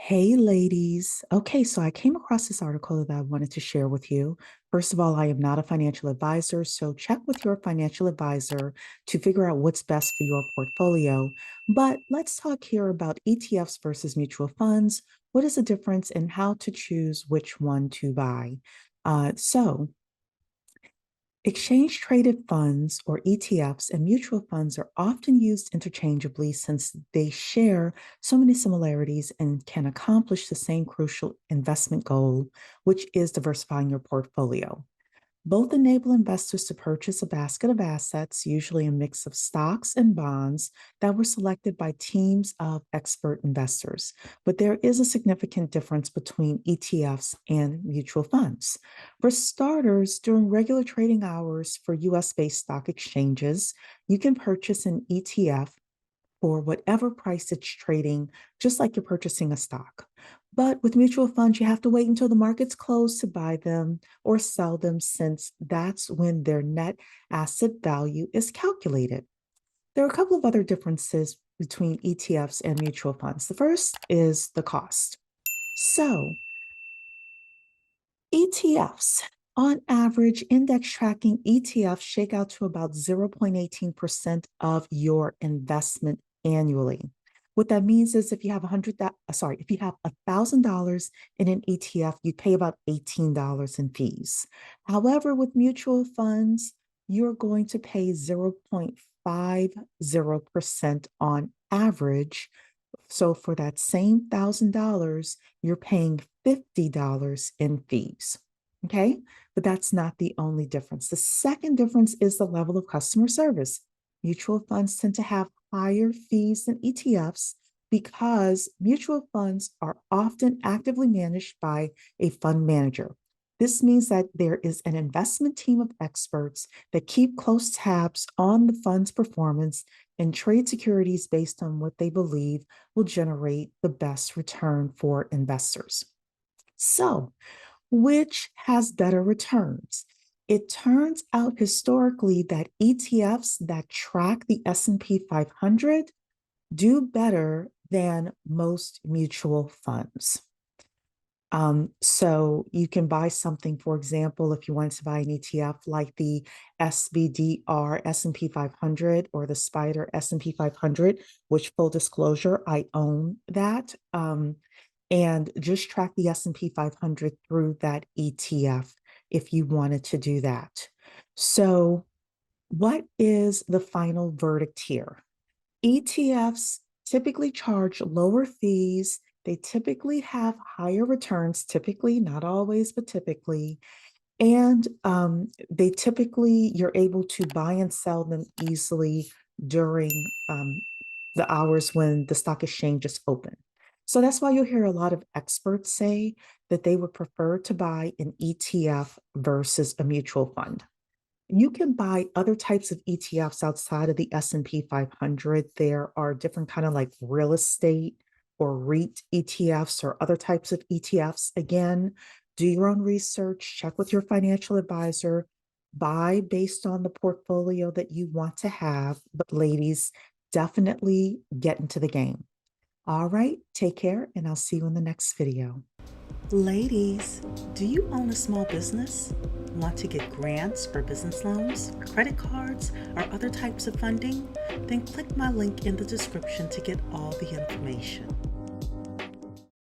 Hey, ladies. Okay, so I came across this article that I wanted to share with you. First of all, I am not a financial advisor, so check with your financial advisor to figure out what's best for your portfolio. But let's talk here about ETFs versus mutual funds. What is the difference and how to choose which one to buy? So, Exchange traded funds, or ETFs, and mutual funds are often used interchangeably since they share so many similarities and can accomplish the same crucial investment goal, which is diversifying your portfolio. Both enable investors to purchase a basket of assets, usually a mix of stocks and bonds, that were selected by teams of expert investors. But there is a significant difference between ETFs and mutual funds. For starters, during regular trading hours for US-based stock exchanges, you can purchase an ETF for whatever price it's trading, just like you're purchasing a stock. But with mutual funds, you have to wait until the markets close to buy them or sell them, since that's when their net asset value is calculated. There are a couple of other differences between ETFs and mutual funds. The first is the cost. So, ETFs, on average, index tracking ETFs shake out to about 0.18% of your investment annually. What that means is if you have $1,000 in an ETF, you pay about $18 in fees. However, with mutual funds, you're going to pay 0.50% on average. So for that same $1,000, you're paying $50 in fees. Okay, but that's not the only difference. The second difference is the level of customer service. Mutual funds tend to have higher fees than ETFs because mutual funds are often actively managed by a fund manager. This means that there is an investment team of experts that keep close tabs on the fund's performance and trade securities based on what they believe will generate the best return for investors. So, which has better returns? It turns out historically that ETFs that track the S&P 500 do better than most mutual funds. So you can buy something, for example, if you want to buy an ETF like the SBDR S&P 500 or the Spider S&P 500, which, full disclosure, I own that. And just track the S&P 500 through that ETF if you wanted to do that. So what is the final verdict here? ETFs typically charge lower fees. They typically have higher returns, typically, not always, but typically. And you're able to buy and sell them easily during the hours when the stock exchange is open. So that's why you'll hear a lot of experts say that they would prefer to buy an ETF versus a mutual fund. You can buy other types of ETFs outside of the S&P 500. There are different kind of like real estate or REIT ETFs or other types of ETFs. Again, do your own research, check with your financial advisor, buy based on the portfolio that you want to have. But ladies, definitely get into the game. All right, take care, and I'll see you in the next video. Ladies, do you own a small business? Want to get grants for business loans, credit cards, or other types of funding? Then click my link in the description to get all the information.